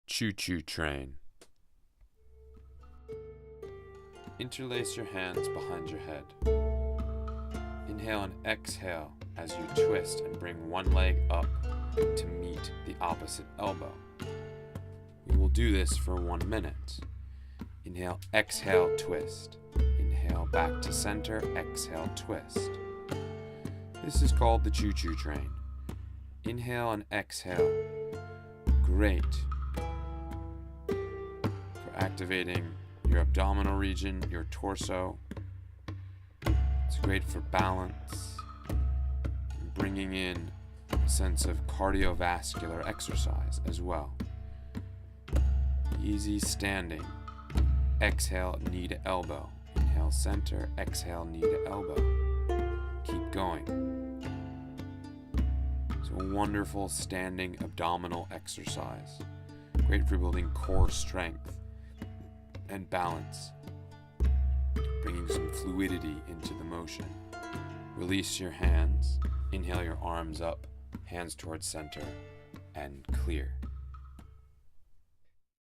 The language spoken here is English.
Choo-choo train. Interlace your hands behind your head. Inhale and exhale as you twist and bring one leg up to meet the opposite elbow. We will do this for 1 minute. Inhale, exhale, twist. Inhale, back to center, exhale, twist. This is called the choo-choo train. Inhale and exhale. Great for activating your abdominal region, your torso. It's great for balance, and bringing in a sense of cardiovascular exercise as well. Easy standing. Exhale, knee to elbow. Inhale, center. Exhale, knee to elbow. Keep going. It's a wonderful standing abdominal exercise. Great for building core strength and balance. Bringing some fluidity into the motion. Release your hands. Inhale your arms up, hands towards center, and clear.